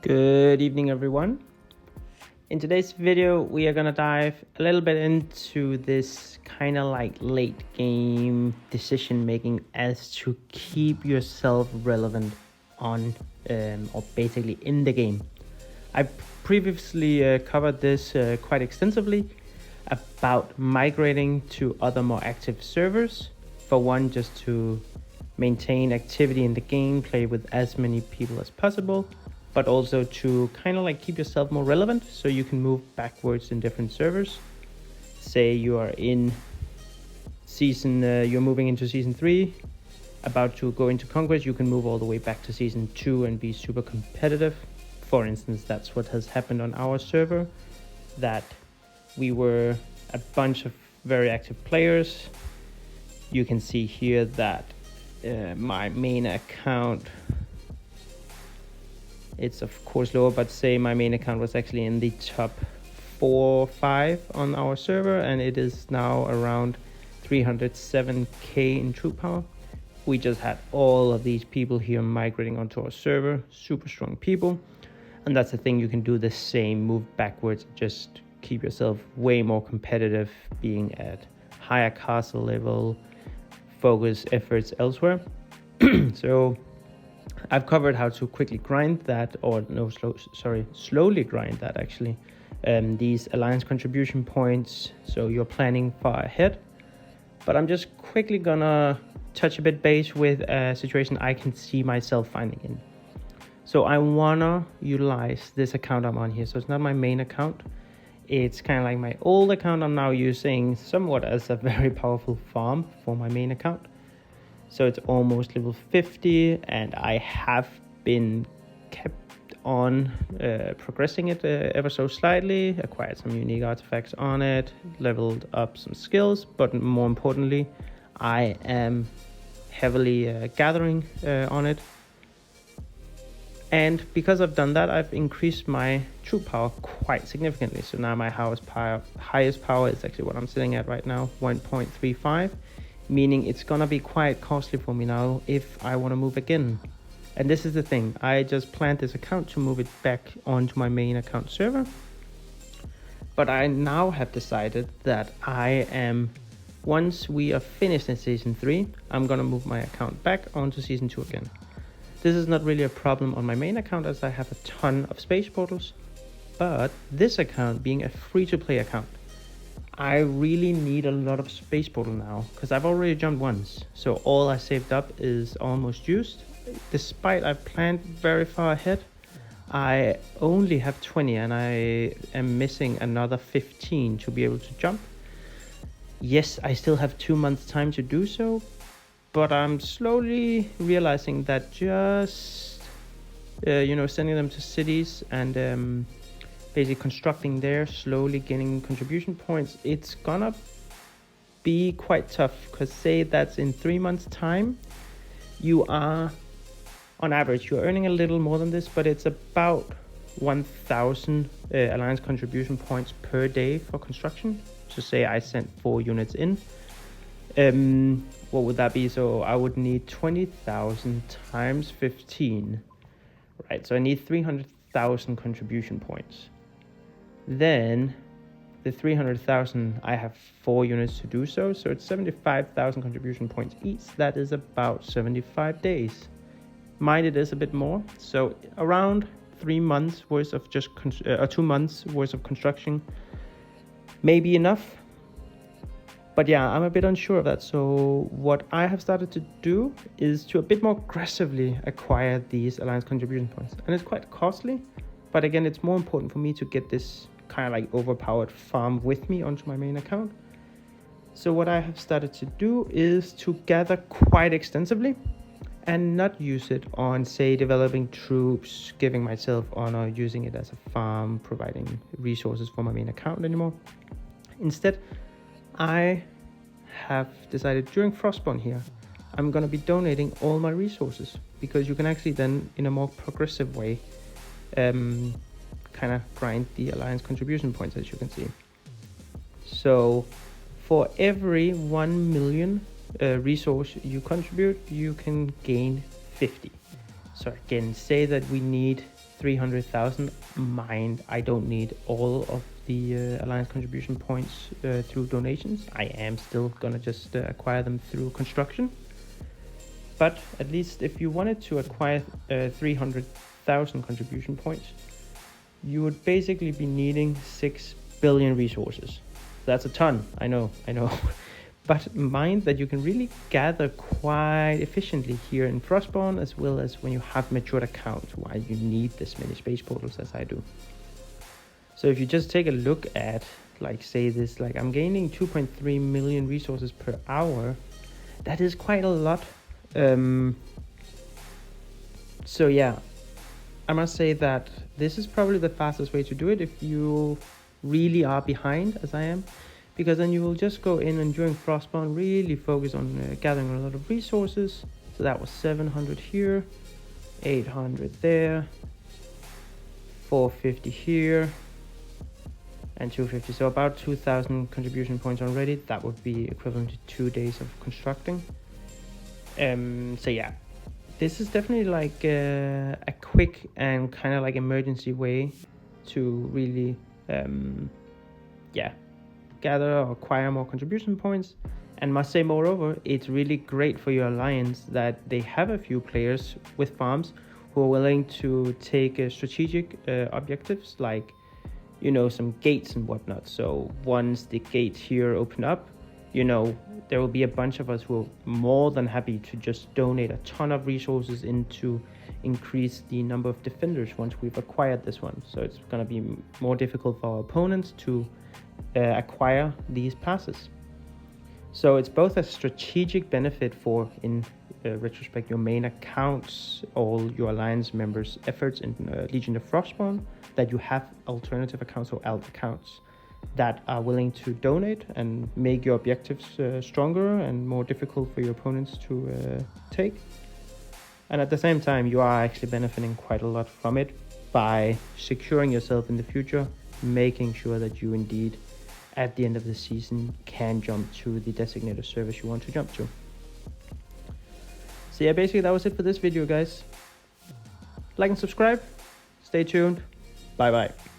Good evening, everyone. In today's video, we are gonna dive a little bit into this kind of like late game decision making as to keep yourself relevant on or basically in the game. I previously covered this quite extensively about migrating to other more active servers. For one, just to maintain activity in the game, play with as many people as possible, but also to kind of like keep yourself more relevant so you can move backwards in different servers. Say you are in you're moving into season 3, about to go into Conquest, you can move all the way back to season 2 and be super competitive. For instance, that's what has happened on our server, that we were a bunch of very active players. You can see here that my main account, it's of course lower, but say my main account was actually in the top 4 or 5 on our server, and it is now around 307k in troop power. We just had all of these people here migrating onto our server, super strong people. And that's the thing, you can do the same, move backwards, just keep yourself way more competitive, being at higher castle level, focus efforts elsewhere. So I've covered how to quickly grind that, or no, slowly grind that actually. These alliance contribution points, so you're planning far ahead. But I'm just quickly gonna touch a bit base with a situation I can see myself finding in. So I wanna utilize this account I'm on here. So it's not my main account. It's kind of like my old account I'm now using somewhat as a very powerful farm for my main account. So it's almost level 50, and I have been kept on progressing it ever so slightly, acquired some unique artifacts on it, leveled up some skills, but more importantly, I am heavily gathering on it. And because I've done that, I've increased my troop power quite significantly. So now my highest power is actually what I'm sitting at right now, 1.35. Meaning it's gonna be quite costly for me now if I want to move again. And this is the thing, I just planned this account to move it back onto my main account server, but I now have decided that once we are finished in season 3, I'm gonna move my account back onto season 2 again. This is not really a problem on my main account, as I have a ton of space portals, but this account being a free-to-play account, I really need a lot of space portal now, because I've already jumped once. So all I saved up is almost used. Despite I've planned very far ahead, I only have 20 and I am missing another 15 to be able to jump. Yes, I still have 2 months time to do so, but I'm slowly realizing that just, sending them to cities and basically constructing there, slowly gaining contribution points, it's gonna be quite tough, because say that's in 3 months time, you are on average you're earning a little more than this, but it's about 1000 alliance contribution points per day for construction. So say I sent 4 units in, what would that be? So I would need 20,000 times 15, right? So I need 300,000 contribution points. Then the 300,000, I have 4 units to do so, so it's 75,000 contribution points each. That is about 75 days. Mind it is a bit more, so around 3 months worth of 2 months worth of construction may be enough. But yeah, I'm a bit unsure of that. So what I have started to do is to a bit more aggressively acquire these alliance contribution points, and it's quite costly. But again, it's more important for me to get this kind of like overpowered farm with me onto my main account. So what I have started to do is to gather quite extensively and not use it on, say, developing troops, giving myself honor, using it as a farm, providing resources for my main account anymore. Instead, I have decided during Frostborn here, I'm going to be donating all my resources, because you can actually then, in a more progressive way, kind of grind the alliance contribution points, as you can see. So for every 1 million resource you contribute, you can gain 50. So again, say that we need 300,000. Mind, I don't need all of the alliance contribution points through donations. I am still gonna just acquire them through construction. But at least if you wanted to acquire 300,000 contribution points, you would basically be needing 6 billion resources. That's a ton, I know. But mind that you can really gather quite efficiently here in Frostborn, as well as when you have matured accounts, why you need this many space portals as I do. So if you just take a look at, like, say this, like I'm gaining 2.3 million resources per hour, that is quite a lot. So yeah, I must say that this is probably the fastest way to do it if you really are behind, as I am, because then you will just go in and during Frostbound really focus on gathering a lot of resources. So that was 700 here, 800 there, 450 here, and 250. So about 2,000 contribution points already. That would be equivalent to 2 days of constructing. So yeah, this is definitely like a quick and kind of like emergency way to really gather or acquire more contribution points. And must say, moreover, it's really great for your alliance that they have a few players with farms who are willing to take strategic objectives, like, you know, some gates and whatnot. So once the gates here open up, you know, there will be a bunch of us who are more than happy to just donate a ton of resources into increase the number of defenders once we've acquired this one. So it's going to be more difficult for our opponents to acquire these passes. So it's both a strategic benefit for, in retrospect, your main accounts, all your alliance members' efforts in Legion of Frostborn, that you have alternative accounts or alt accounts that are willing to donate and make your objectives stronger and more difficult for your opponents to take. And at the same time, you are actually benefiting quite a lot from it by securing yourself in the future, making sure that you indeed, at the end of the season, can jump to the designated service you want to jump to. So yeah, basically that was it for this video, guys. Like and subscribe. Stay tuned. Bye bye.